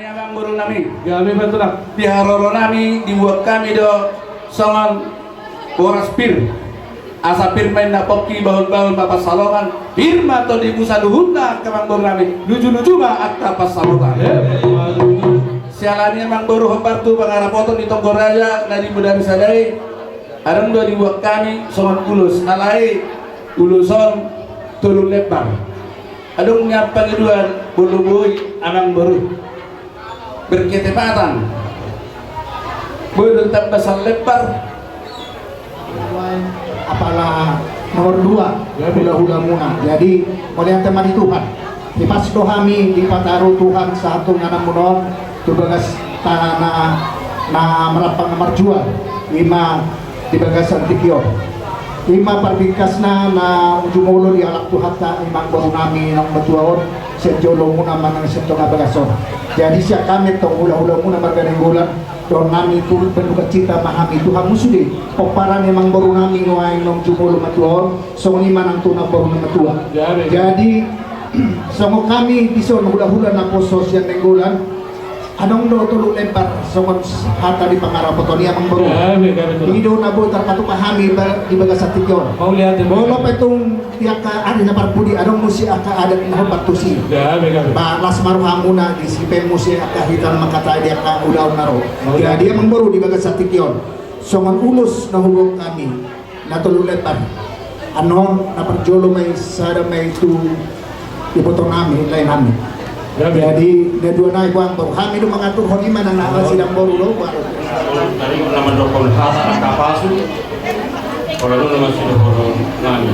abang burung nami. Gabi betul lah. Biharoro nami dibuat kami do songan boras pir. Asa pir main na poki bahun-bahun bapak salongan. Firma to di busa duhunda ke bang burung nami. Lucu-lucu mah akta pas salongan. Sialani abang burung hembar tu pengarah foto di Tonggo Raja dari Budari Sadai. Adang do dibuat kami songan ulus. Alai uluson tulung lebar. Adung nyapa keduan bulu boy abang burung. Berketepatan belum besar lebar apalah nomor 2 hula-hula muna. Jadi oleh yang teman Tuhan di pas dohami di pataru Tuhan satu ngana munon tu bagas tanah na merapang nomor jual 5 di bagas antikyo 5 parbingkasna na jumulo di alak Tuhan ta imang baru nami nang betuaon sejolo muna manang setengah bagason. Jadi siya kami tong hula-hula muna marganeng bulan don nami turut berduka cita mahami Tuhan musudi peparan emang baru nami nguain nong jumulo matuon songi manang tuna baru matua. Jadi songo kami dison hula-hula na posos yang nenggulan anong do tuluk lempar songon hata di pangarap potoni amang baru hido na bo terpatu pahami di bagas atikyon Mau lihat bolo petong tiaka ada na parpudi anong musi aka ada na batusi ba las maruhamuna di sipen musi aka hitan makata dia aka udaw naro jadi amang baru di bagas atikyon songon ulus na hulog kami na tuluk lempar anon na perjolo may sada may tu ipotong nami lain nami. Jadi dua naik uang baru kami itu mengatur honiman dan nakal sidang baru lo baru dari nama dokter khas kapasu kalau lu masih dokter nani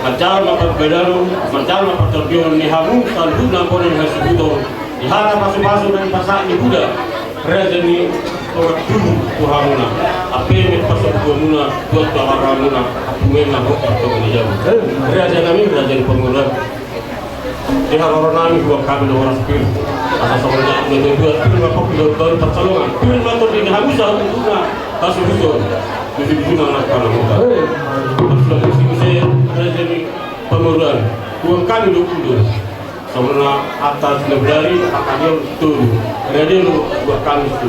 macam apa bedaro macam apa terbion ni hamu selalu nampol yang sebuto di hara pasu-pasu dan pasak ni budak raja ni orang tuhamuna apa yang pasu tuhamuna buat bawaramuna aku memang waktu ini jam raja nami raja pengulang di harapan nami buat kami dua orang sepir asal sebenarnya dua sepir maka pilot baru pertolongan pilot motor ini habis satu guna kasus itu jadi guna anak anak muda sudah mesti saya ada jadi pengurusan uang kami 20 sebenarnya atas dari akannya betul jadi buat kami itu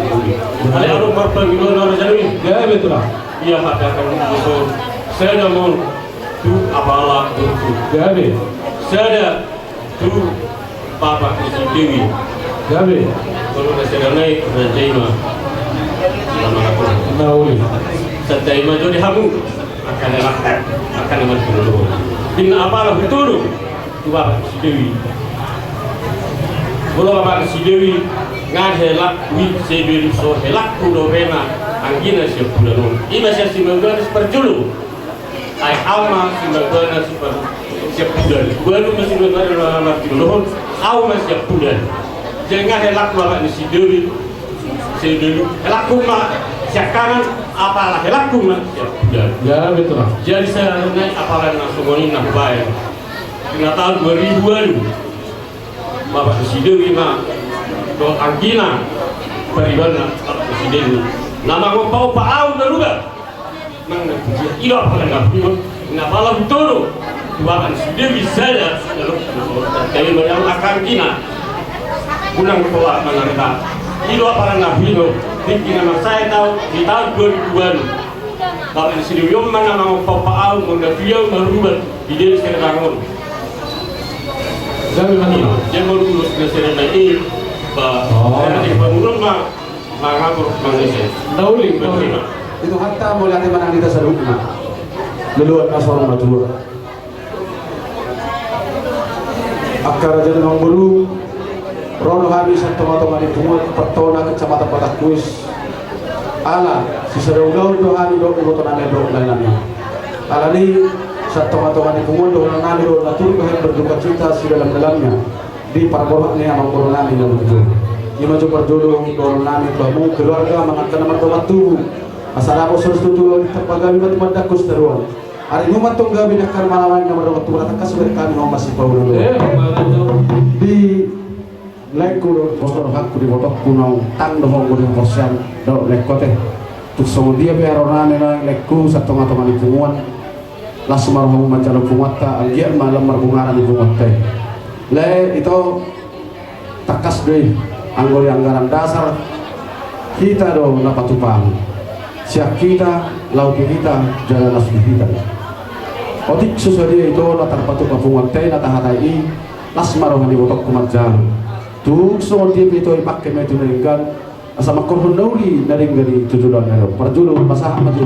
ada orang perpanggilan orang jadi ya betul lah. iya ada kan betul saya dah mau tu apalah itu Gabi. saya tu Bapak Isi Dewi Gabi. kalau saya naik Rajaima selama aku Nauli. Rajaima jadi hamu akan elakkan akan mati dulu bina apalah betul tu Bapak Isi Dewi kalau Bapak Isi Dewi ngan helak wit sebeli so helak kudo rena anggina siap bulan ini masih simanggan seperjulu ay alma simanggan siap bulan baru masih benar mati dulu aw masih siap bulan jangan helak Bapak Isi Dewi sedulu helak kuma sekarang apalah helak kuma siap bulan Ya betul lah. jadi saya naik apalah langsung nak bayar di tahun 2000-an Bapak Isi Dewi mah do angkina peribana Bapak Isi Dewi nama ko pau paau daruga nang ilo apa nang napala betul Bapak Isi Dewi saya lalu dari banyak akan kina gunang keluar menangkap ilo apa nang hino dikina saya tahu di tahun 2000-an Bapak Isi Dewi mana mau pau paau mengafiau daruga di desa Serangon Gabi mana? jangan lulus ke Serangon ini saya di pengurus mah ngapur manusia Nauli. berterima itu hatta mau lihat mana kita sadukna leluan nasorong matua akar jadi nong bulu rono habis toma-toma di pungut petona kecamatan Batak Kuis ala si sedau-dau do hani do ibu tonane do lainnya ala ni saat toma-toma di pungut do nani do natur bahan berduka cita si dalam-dalamnya di parbola ni amang koronani dan begitu ima jo perjodoh koronani bamu keluarga mengatakan nama tu asal aku setuju terpagawi mati dakus teruan hari ini matong gabi nak karmalawan nama waktu rata kasih kami mau masih bau dulu di lekku do bosor hakku di botok kunau tang do mau di porsian do lekote tu sama dia beronane na lekku satu ngatongan di punguan langsung marhum macam punguata agian malam marbungaran di punguate le itu takas deh anggol anggaran dasar kita do napatupang siap kita laut kita jalan nasi kita otik susah dia itu latar patu kapungan teh nata hatai lasmarohan di botok kumatjang tuk so dia itu ipakai metu neringan asal makor hundauli naringgani tujuan nero perjulu pasah maju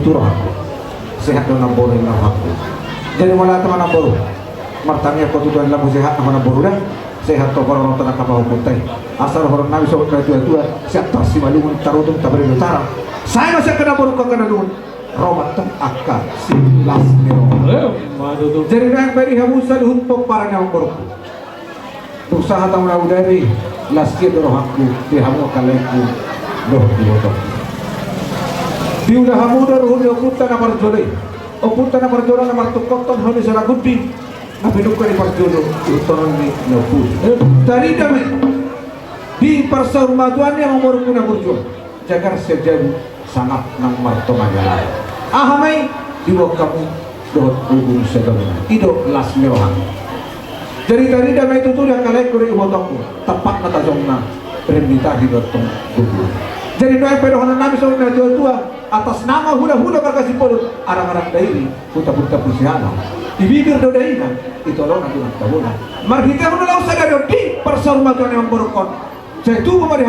itu aku sehat dengan boru yang aku. Jadi wala teman boru. Martanya ko tujuan lamu sehat na boru dah. Sehat to koron tanah kapal hukutai. Asal koron nabi sobat tua siap tersimalungun tarutung tabari utara. Saya masih kena boru kena lungun. Romat tem akar 11 nero. Jadi nang beri hamusan humpok paranya boru. Usaha tamu dari laskia doroh aku dihamu kaleku doh dibotok. Diudah hamu doroh dia putan amar jole. Putan amar jole amar tukoton honi seraguti. Nabi nuka di parjono utoran ni nopus. Tadi kami di persaumatuan yang umur kuna berjuang. Jagar sejauh sangat nang marto majalah. Ahamai di bawah kamu doh hubung sedang. Ido las merohan. Jadi tadi damai itu dia kalai kuri ibotokku tepat kata jomna perintah di dotong kubu. Jadi doa pedohan Nabi SAW tua atas nama hula-hula berkasih polut arang-arang dairi puta-puta pusihana dibibir dodaina itu lo nanti nak tahu lah. Mari kita menulau sadar di persaumatuan yang berkon. Saya tu memari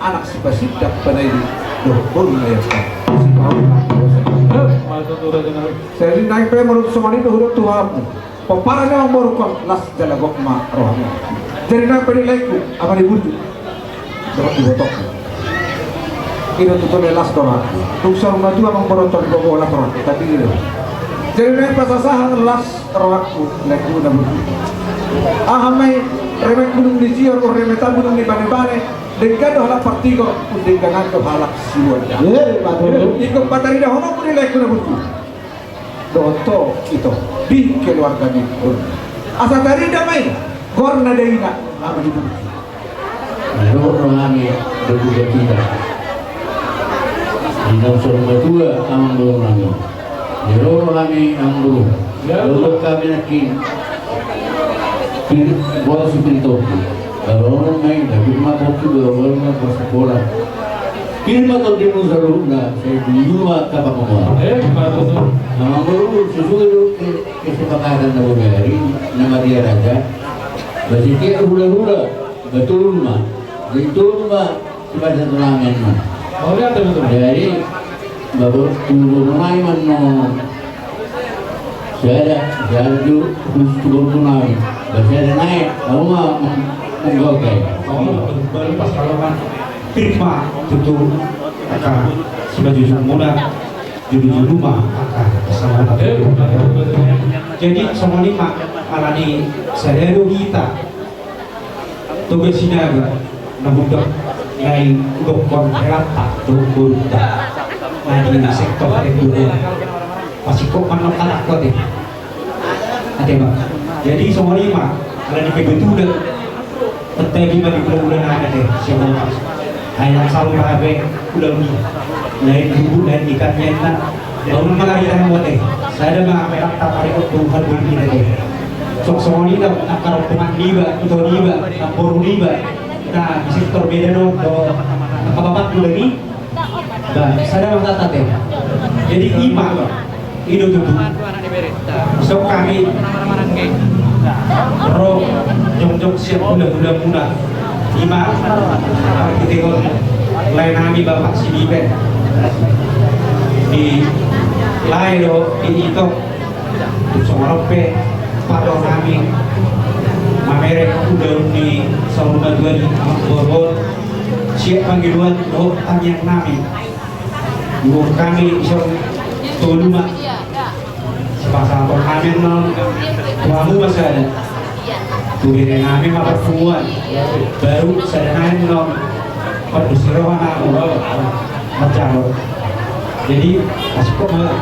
anak si pasidak penairi doh boleh ya saya naik pe menurut semani itu huruf tuamu. Peparanya yang borokon las jalagok ma rohnya. Jadi nak pergi laiku apa dibutuh? Dorong dibotok. Ini tuh las dorong. Tuksar rumah tua mang borotok di bawah laporan. Tapi ini. Jadi nak pasasahan las rohku laiku na butuh. Ahamai remet gunung di Cior atau remetan gunung di Bane-Bane. Dengan doa partigo dengan kehalak siwa. Ikut patari dah homo pun laiku na butuh. Doto itu di keluarga di asa tadi damai korna deina apa itu Loro kami berduka cita di dalam berdua amang loro kami loro kami amang loro kami nakin buat supirito loro main tapi mata tu loro main pas sekolah Kirma to di musa rumah, saya dulu kapag mo. Nama guru susulo kesepakatan na bumeri na Maria Raja. Basi dia hula-hula betul mah, betul mah sebagai satu namen mah. Oh ya betul. Jadi baru turun naik mana? Saya dulu turun naik. Basi ada naik, lalu mah menggokek. Baru pas kalau kan firma tentu akan sebagai semula di rumah akan bersama. Jadi semua lima alani sehari kita tugas sinaga nabudak naik dokon rata dokon nah di sektor itu masih kok mana anak kau deh ada bang. Jadi semua lima alani kebetulan tetapi bagi bulan-bulan ada deh siapa hanya selalu berhabis udah ni lain ibu dan ikannya nak baru malah kita buat saya ada mengambil tak tarik Tuhan beri kita sok semua ni dah akar teman liba itu liba boru liba nah di sektor beda dong apa bapak dulu ni dan saya ada tata jadi imam itu tuh sok kami roh jong siap mudah imam kita lain kami bapak sini di lain do di itu sorope pada kami mamerek udah di saluran dua di Bogor siap panggilan do tanya kami guru kami iso toluma sepasang pengamen non kamu masih ada tuwin kami malah semua baru sederhana non perdusirohan aku macam jadi masih kok malah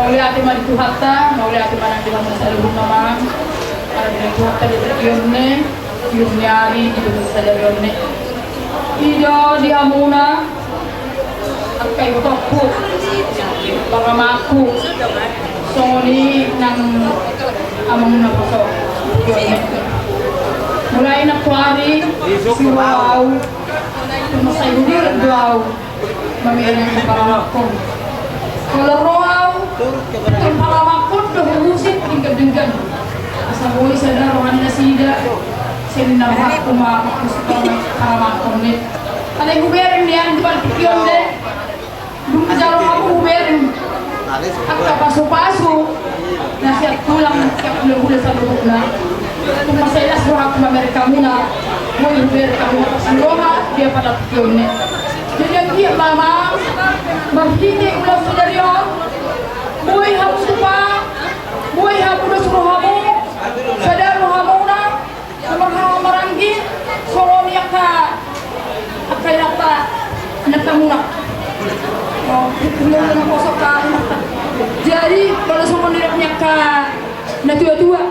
Mauli ati man itu hatta, mauli ati man ang dilang sa lubong naman. Para din itu hatta dito yunne, yung nyari dito sa yunne. Ido di amuna at kay utokku, baka maku. So ni nang amang na puso. Yunne. Mulai na kuwari, si Wow, masay hudir daw, mamili ng paramakon. Kalau Wow, yung paramakon, nahuhusit, tingkad-tingkad. Asa buhay sa darohan na sida, sininabak kumakak sa paramakon ni. Alay huberin niyan, di ba tikyon de? Dumajaro ako huberin. At kapaso-paso, na siya tulang hula sa lubog na. Kung masailas mo ako Amerika muna, mo Amerika muna kasi Roma, dia pada tikyon ni. Jadi ang iya mama, maghindi ulang sa daryon, buhay hapon pa, buhay hapon na suruha mo, sadar mo hamuna, sa mga maranggit, soro niya ka, at kaya nata, natamuna. Tulungan ako sa ka, jadi, kalau suruh niya ka, natua-tua,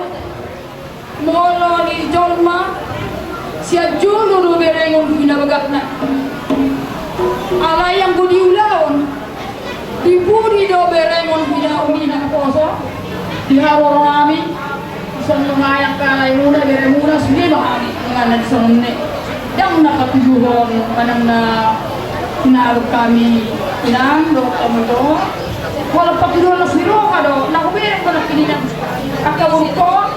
molo ni Jolma, siya Jolo no berengon binabagak na. Alay ang budiulaon, di budi do berengon binauli na poso, di haror nami, isang lumayak ka alay muna beremuna sumima, nga nagsanone. Yang nakatujuhon, kanang na kinaalog kami, inang, do kami do, walang pagkiluhan na siro ka do, nakubirin ko na kinilang kakabong ko,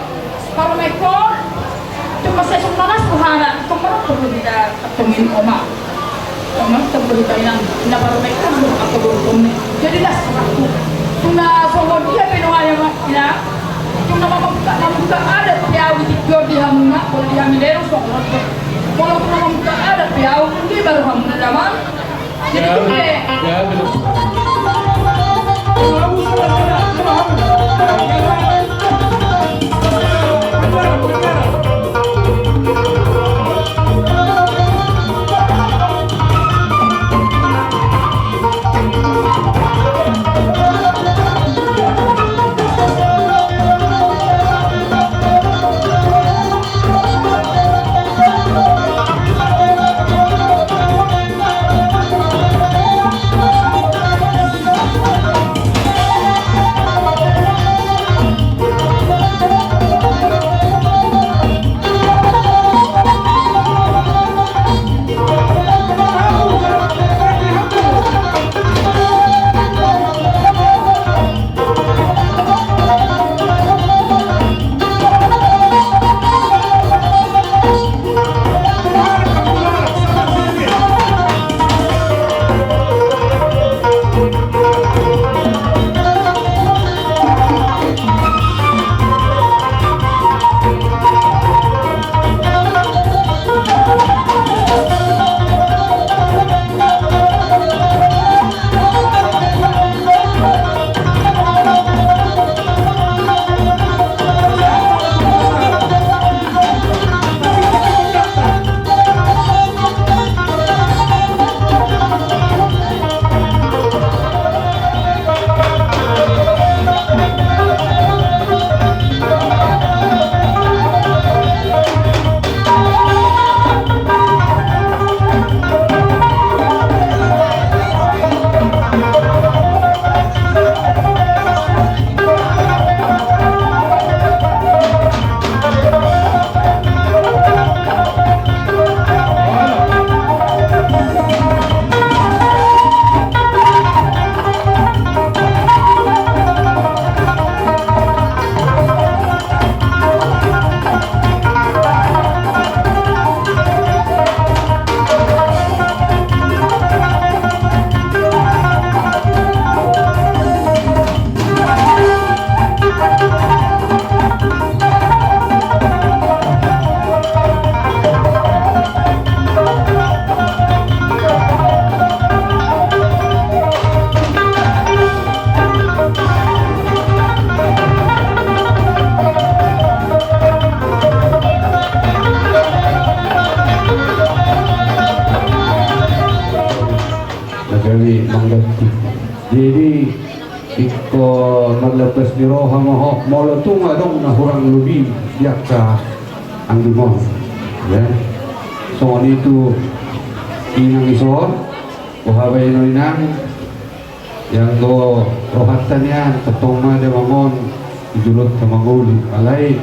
para may ko, cuma saya sumnanas kuhana, kumarap ko tidak ketemuin oma. Oma terbuka yang na para may ko aku bertemu. Jadi dah aku. Tuna somo dia penuhaya makina. Tuna mamuka ada piau di tiga di hamuna, kalau dia milero somo. Kalau tuna mamuka ada piau di baru hamuna zaman. Jadi tu Ya, betul. Jadi iko naglepas ni roha mo molo tunga dong na hurang lubi diak ka ang limon ya so itu inang iso kuhabay no inang yang go rohatan yan katoma de mamon ijulot sa manguli alay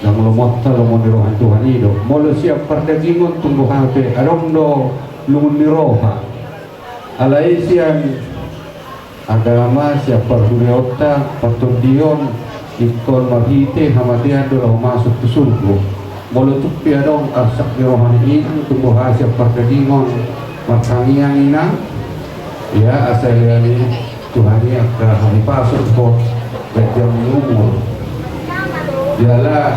nang lumot sa lumon ni rohan Tuhan ido molo siap pardagingon tunggu hape adong do lungon ni roha alay siyang agama siapa huriota patundion ikon mahite hamadian dolah masuk ke surga molo tupi adong asak ni rohani ini tunggu hasil pardagingon makangiang ina ya asal yani Tuhan yang hari pasuk kok bejam umur dialah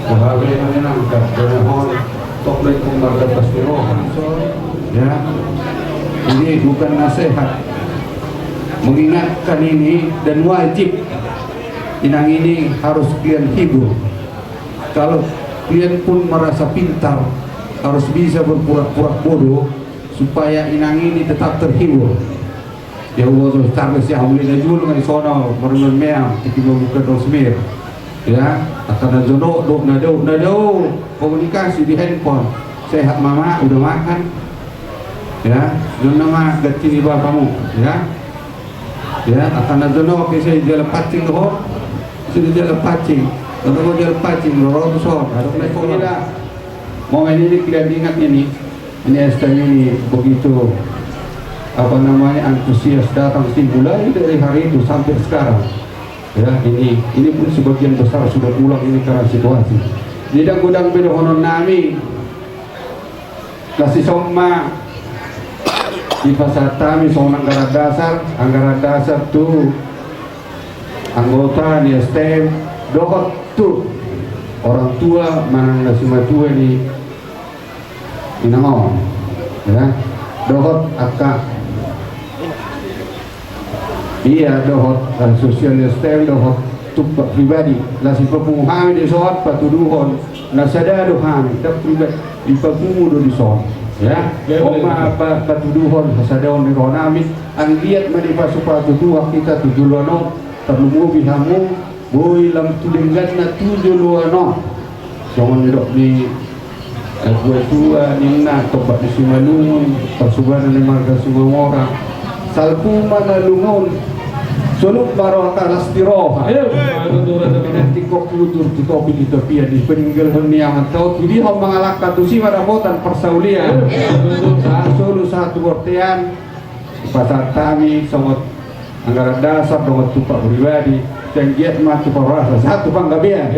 kuhabe menang kat denahon toklet kumar dapat rohan ya ini bukan nasihat mengingatkan ini dan wajib inang ini harus kalian hibur kalau kalian pun merasa pintar harus bisa berpura-pura bodoh supaya inang ini tetap terhibur ya Allah Charles ya mulai najul ngai sono mermen meam tiba buka dosmir ya akan jono do nado komunikasi di handphone sehat mama udah makan ya jono nama gati bapakmu ya akan jono ke saya jalan pacing doh sudah jalan pacing kalau mau jalan pacing lorong so harus naik sekolah mau ini kalian ingat ini ini begitu apa namanya antusias datang mulai dari hari itu sampai sekarang ya ini pun sebagian besar sudah pulang ini karena situasi di gudang bedohonon nami kasih somma di pasar kami soal anggaran dasar tuh anggota di STM dohot tuh orang tua mana nasi matua ini inamon ya dohot akak iya dohot sosial STM dohot tupak pribadi nasi pepunguhan di soal patuduhon nasada dohan tak pribadi di pepungu di soal ya oma patuduhon hasadaon di ronamit ang liat manipa supatuduha kita tujulono terlumu bihamu boy lam tulinggan na tujulono songon nidok ni gue tua nina tobat di Simalungun persubaran di marga Sumamora salpu mana lungon suluk baroh kalas tiroha nanti kok kudur tutopi di topian di peninggal heniaman tau jadi hom mengalahkan tu si marabotan persaulian sulu satu wortean pasar kami somot anggaran dasar dengan tupak pribadi dan giat mah tupak rasa satu panggabian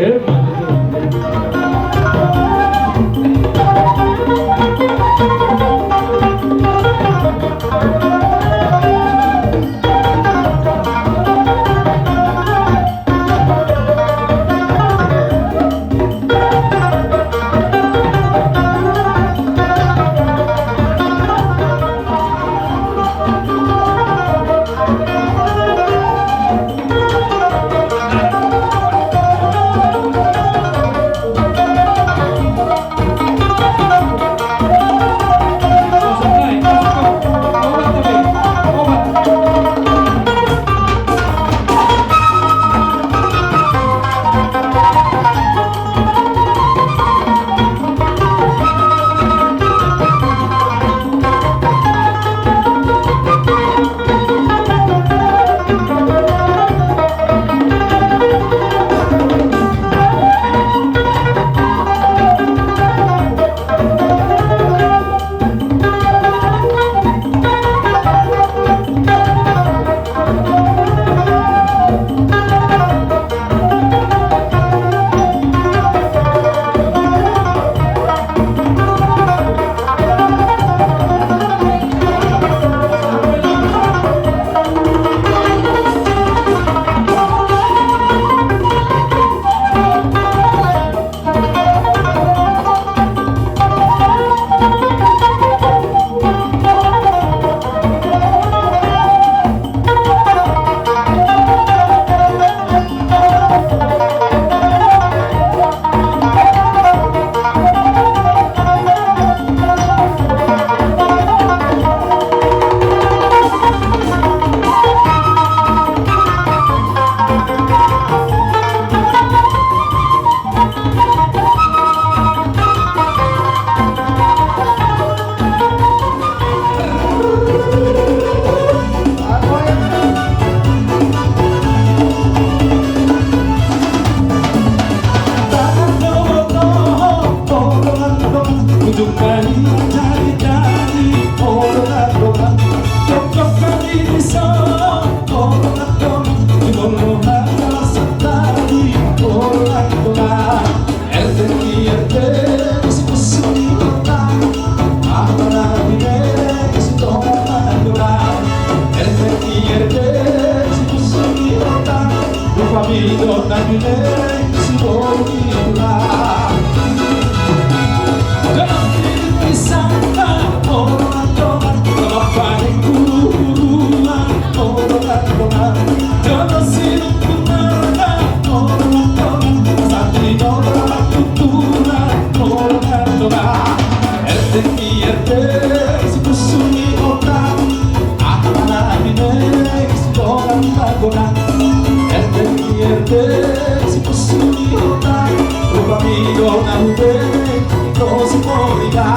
Rupamido na binay si Borila. Dapat isang orang-orang Kapapaling guru-guruan orang-orang Jodoh sinong punaran orang-orang Santri orang tuturan orang-orang RT si pusuni otak Ahmana binay si orang tagonan RT si pusuni otak Rupamido na hubay ito si Borila.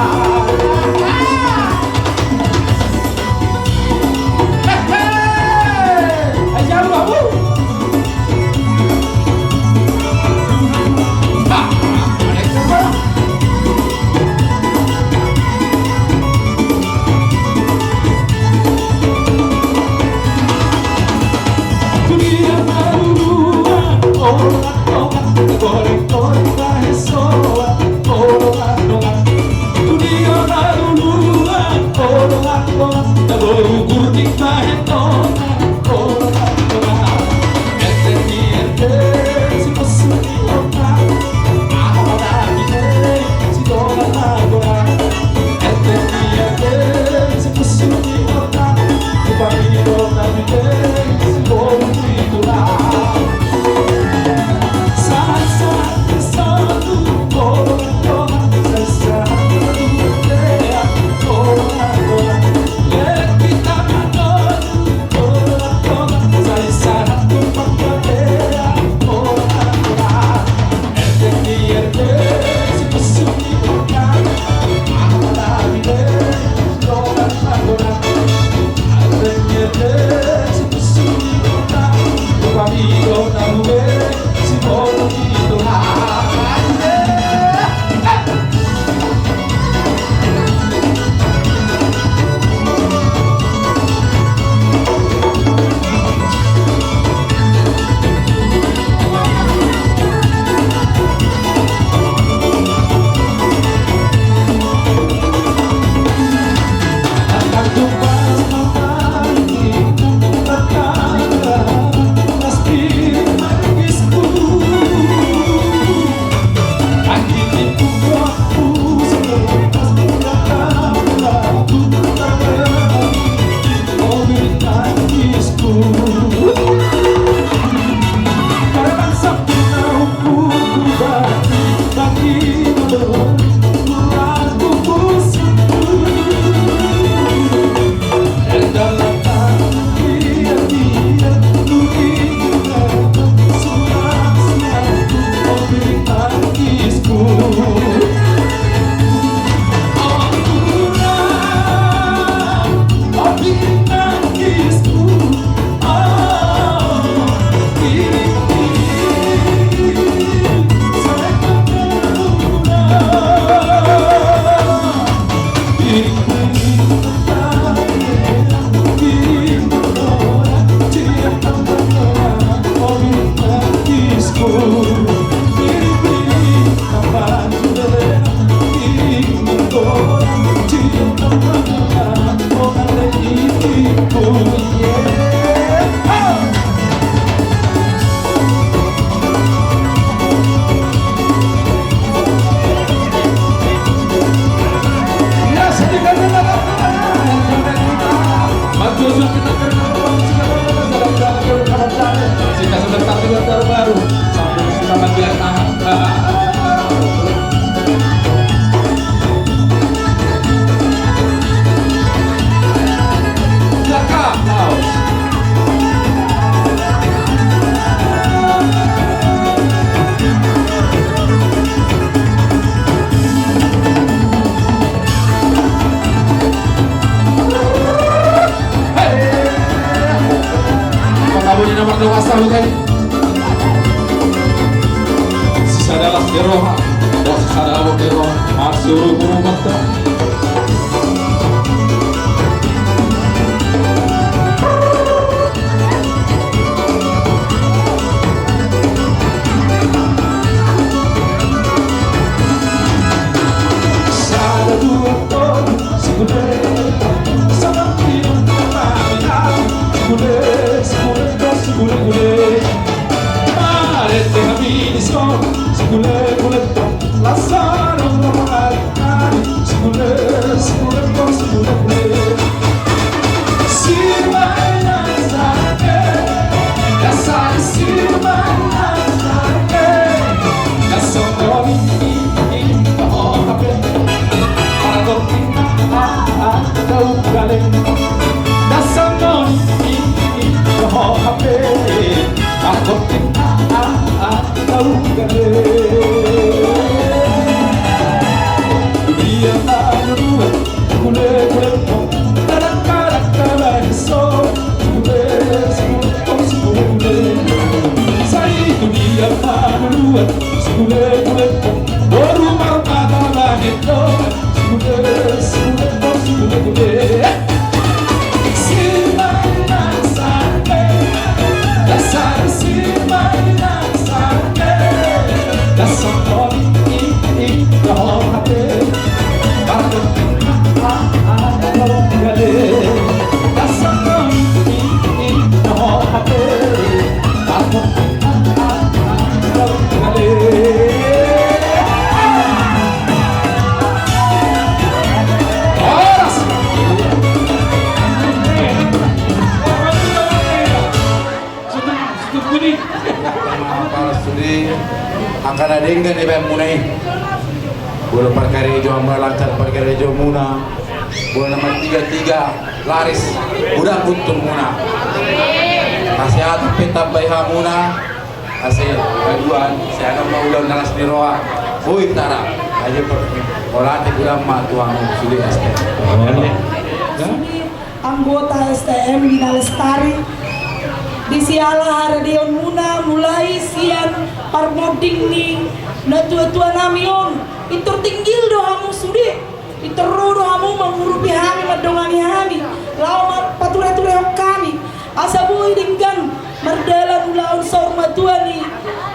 Segule lasano mahal Segule Sirmana sake Dasar sirmana sake Dasar akan ada yang gani bem munai bola perkara jo lancar perkara jo muna bola nomor 33 laris udah kuntum muna nasihat peta bayha muna hasil keduaan saya akan mau ulang nalas di roa boy tara aja bola te ulang ma tuang sudah STM anggota STM Bina Lestari di siala Haradion Muna mulai sian parmoding ni na tua-tua namion itur tinggil dohamu sudi iteru dohamu mengurupi hami madongani hami lawan pature-ture kami asabu dinggan merdalan lawan saur matuani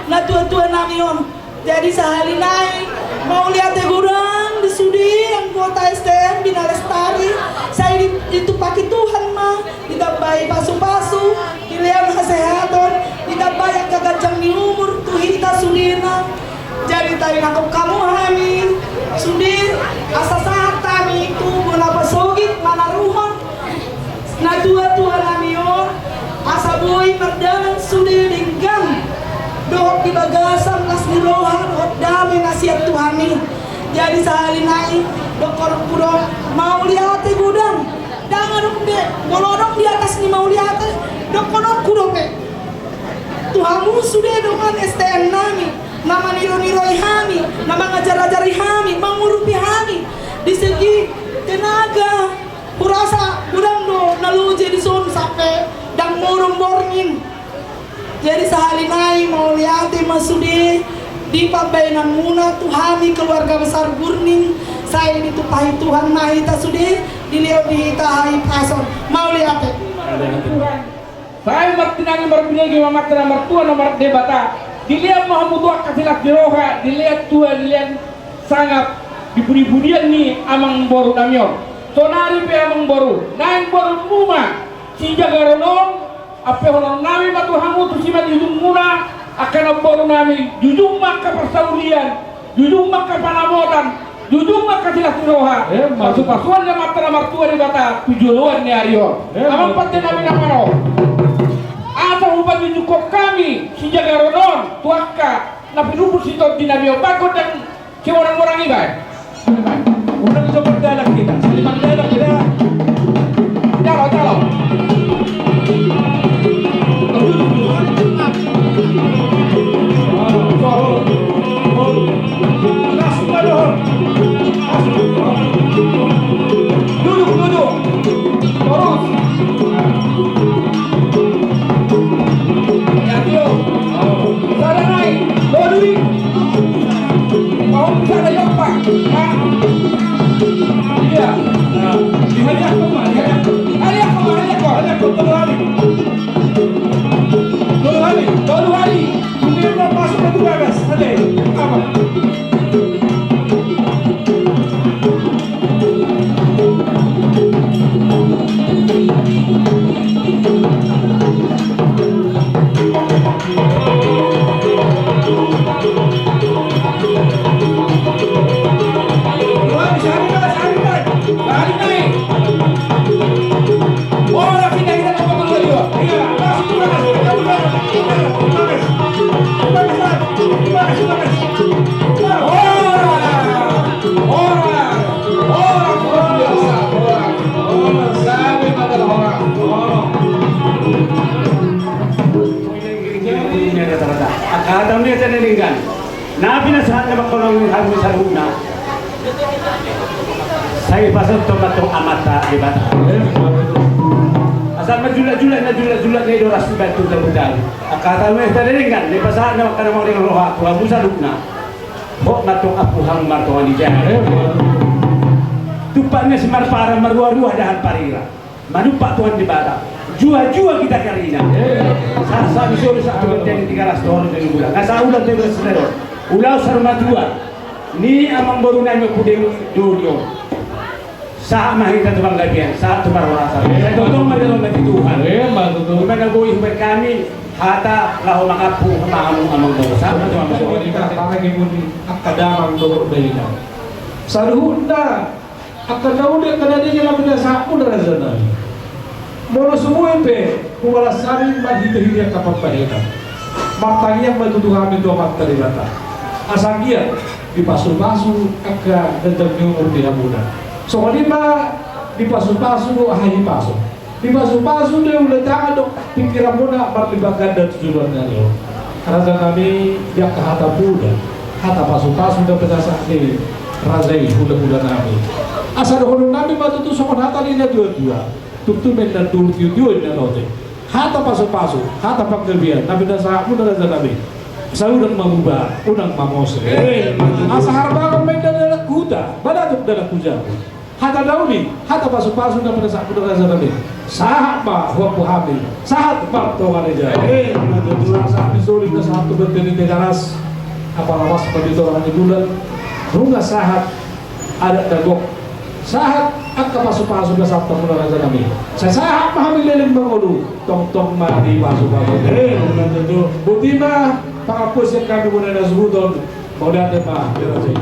na tua-tua namion jadi sahalinai mau lihat gurang di sudi anggota STM Bina Lestari saya ditupaki Tuhan mah ditambahi pasu-pasu pilihan kesehatan ditambah yang kagajang di umur tuhita sudina jadi tadi nangkep kamu hami sudir asa saat kami itu menapa sogit mana ruhon na tua-tua namion asa bui perdaman sudir dinggang dohot di bagasan las di rohan dohot damai nasihat Tuhani jadi sahalinai dokor puro mau lihat gudang jangan dek bolodok di atas ni mau lihat dokor kudok Tuhamu sudah dengan STM nami nama niro-niroi hami nama ngajar-ajari hami mengurupi hami di segi tenaga kurasa udang do nalu jadi son sampai dan murung borngin jadi sahalinai mau lihat masudi di pabainan muna Tuhani keluarga besar Burning saya ditupahi Tuhan mahita sudi dilihat dihitahi pason mau lihat saya martinangi marbinegi mamatna martua nomor debata dilihat Mahamudwa kasilah diroha dilihat tua dilihat sangat dibudi-budian ni amang boru namion tonari pe amang boru naing boru muma si jagaronon ape honon nami matu hamu tu sima jujung muna akan boru nami jujung maka persaulian jujung maka panamotan jujung maka silah diroha pasu-pasuan yang matna martua debata tujuan ni arion amang pati nami namano apa ubat cukup kami si jagaronon tuaka napi ruput si tot dinabio bago dan si orang-orang ibai unang itu berdalam kita seliman dalam kita jalo duduk terus sana naik, doi, mau sana jumpa, iya, hanya kemana, dua hari, kemudian masuk ke tugas, ada apa? Akatang niya sa nalinggan. Napinasahan na makulong yung hanggang sa una. Sa ipasok ito matong amata, di ba? Asal majulat-julat na idoras di batu terbudak. Akatang niya sa nalinggan. Napinasahan na makulong yung roha. Tuhan mo sa luna. Hok matong apuhang martuan di jaya. Tupaknya semar para maruah-ruah dahan parira. Manupak Tuhan di barat. Jua-jua kita karina. Sa misori sa tuan yang 300 dolar dari bulan. Nasa ulang dari senero. Ulau sarma dua. Ni amang baru nanya kudeng dunia. Sa mahita tubang gabian. Sa tubar rasa. Saya tolong madalong lagi Tuhan. Kumana goy hubar kami. Hata lahu makapu mahamong amang baru. Sama tuan masuk. Parang muni akadamang do bayina. Sa ruhunda akadaude kadanya lang pinasa na razana. Mono semua pe kuwala sari mahita-hita kapagpahitan. Matangiyang matutuhamin do magtalibata. Asagian dipasu-pasu agka dadagnyong urtiha muna. So kanima dipasu-pasu ahayi pasu. Dipasu-pasu dia uletangan do pikiran muna marlibagan dan tujuan nyo. Karena kami dia kahata buda. Hata pasu-pasu da pedasa ni razai buda-buda nami. Asa doon nami matutu sokon hata nila dua-dua. Tuktumen dan tuluk-yun na note. Hata paso-paso, hata paggabihan, nabi na sa muna na nabi. Sa unang mamubah, unang mamose. Asa harbangan may dalalag kuda, badatok dalag kuda. Hata dauni, hata paso-paso na sa muna na nabi. Sahat ba, huwag buhamin. Sahat ba, tongan na dyan. Natutulang sa amin sulit na sahat tubat din ni Daras. Apalawas pa dito ang igulan. Runga sahat, ada dagok. Sahat at kapaso-paso na sa muna na namin. Sa sahat mahamileling mangulu, tong-tong mali paso-paso. Buti na, pakapos yung kami muna na suhudon, mau natin ma-dirasay.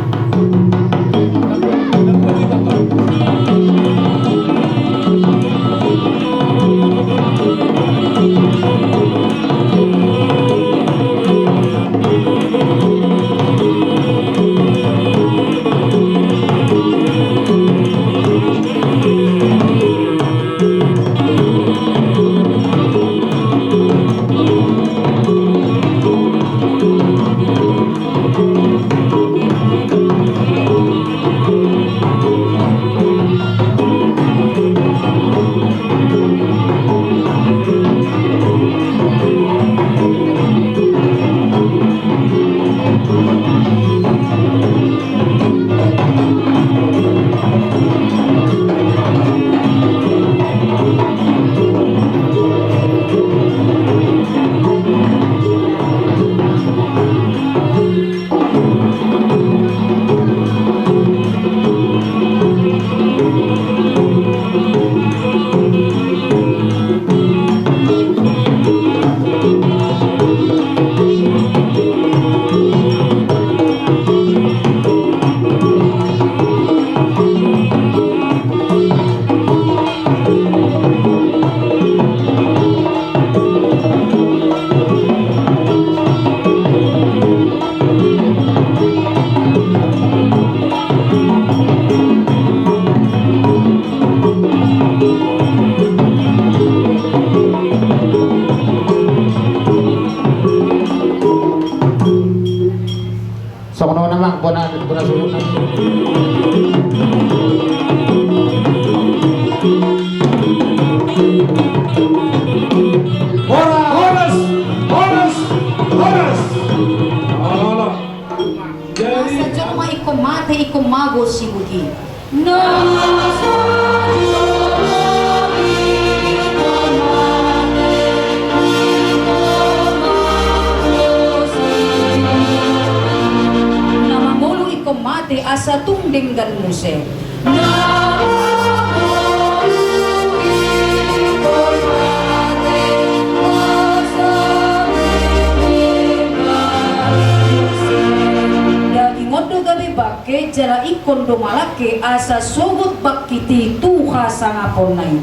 Asa tungdinggan muse. Daging ngodo gabi bake jala ikon do malake asa sugut bakiti tuha sangapon nai.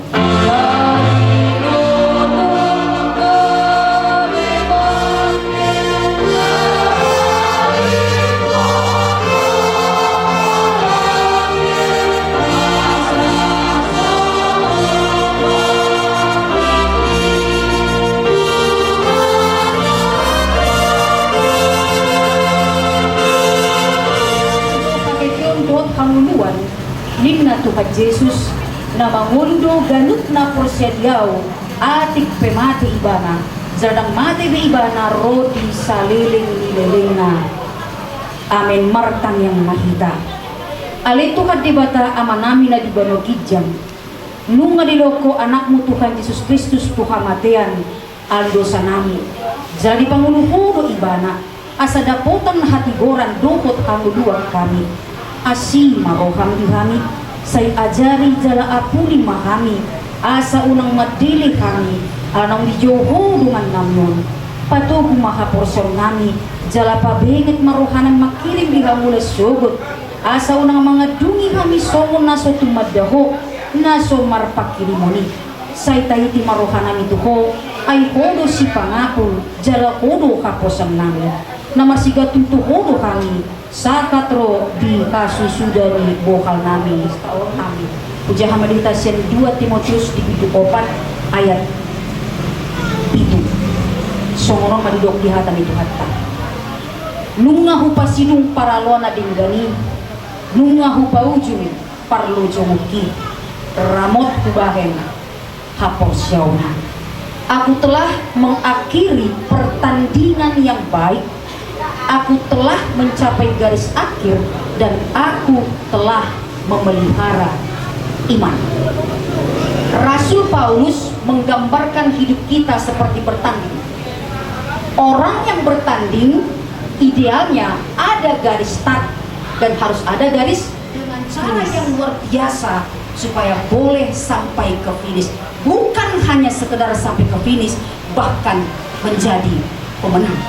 Tuhan Yesus na mangundo ganut na porsyadiao atik pemati ibana jadang mati be ibana rodi saliling nilelena. Amin. Martang yang mahita alito kadibata amanami na di bano gijam nunga diloko anakmu Tuhan Yesus Kristus Tuhan matean aldo sanami jadi panguluhudo ibana asa dapotan hati goran dokot kamu dua kami asi maroham dihami say ajari jala apuli mahami asa unang madili kami anong dijoho dengan namyon patuh maha porsyon nami jala pabenget marohanan makirim dihamula sugot asa unang mga dungi kami songon naso tumadaho naso marpakirimoni say tahiti marohanan ituho ay kodo si pangapul jala kodo kaposan namin na masigatong tuhodo kami sa katro di kasusuda ni bokal namin taon namin puja hamadita siyan 2 Timoteus di 4 ayat 7 songono madidok di hatan itu hatta nunga hupasinung paralona dinggani nunga hupaujung parlo jomuki ramot hubahen haposyauna. Aku telah mengakhiri pertandingan yang baik, aku telah mencapai garis akhir, dan aku telah memelihara iman. Rasul Paulus menggambarkan hidup kita seperti bertanding. Orang yang bertanding idealnya ada garis start dan harus ada garis dengan cara yang luar biasa supaya boleh sampai ke finish. Bukan hanya sekedar sampai ke finish, bahkan menjadi pemenang.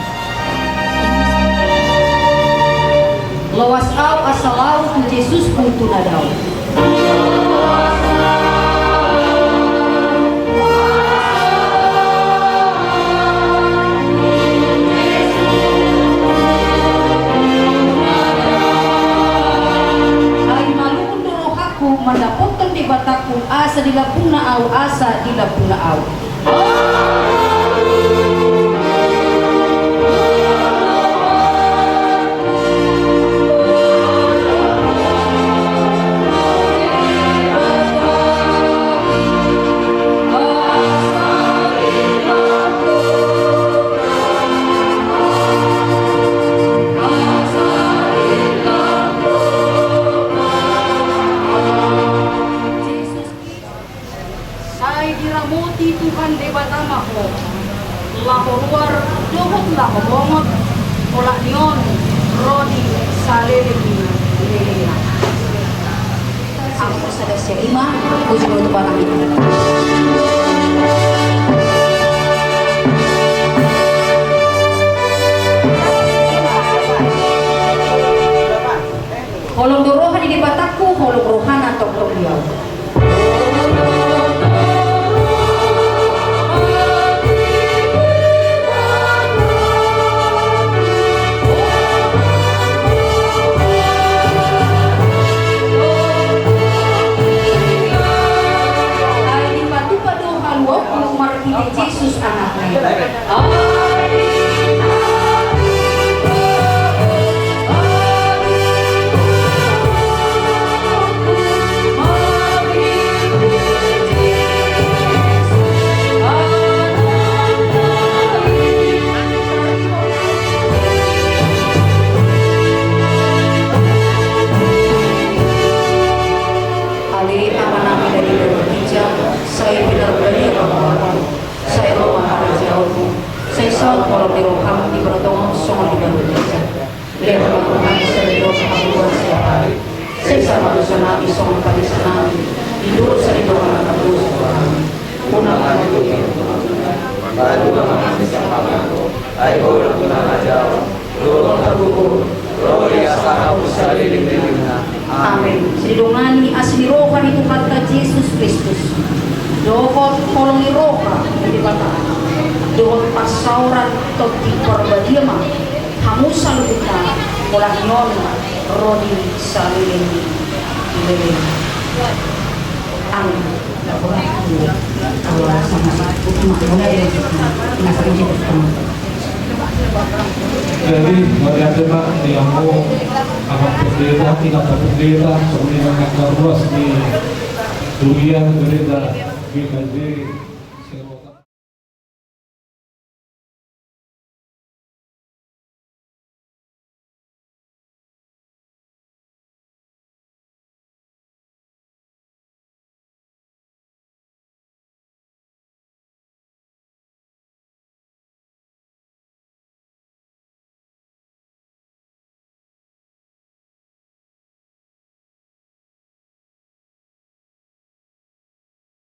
Lawas au asalau tu Yesus puntu nadau. Mandapotong di bataku asa di lapuna au asa di lapuna au. Tuhan debata maho laho luar dohot laho bomot olak nion rodi saleleki lelena aku sadar serima ujung untuk barang itu holong dorohan di debataku holong rohan atau beliau. Yesus anaknya. Ali amanami dari berhijab, saya benar-benar saya bawa jauh, saya saut kalau di roham di bertemu semua di dalam gereja. Lihat bangunan saya doa haluan siapa? Saya sama dosa nabi semua kali sana tidur saya doa anak terus. Punah itu. Baru mengambil sama aku. Ayo punah jauh. Lulung terbuku. Rohi asal usaliling. Amin. Sidungani asli rohan itu kata Yesus Kristus. Dohot kolongi roha di bata dohot pasauran toti perbadiama hamusa lubita kolah nyon rodi salileni leleni amin Allah sama-sama Jadi variante Pak yang mau akan berbeda, tidak berbeda, sebenarnya luas di dunia berbeda GKJ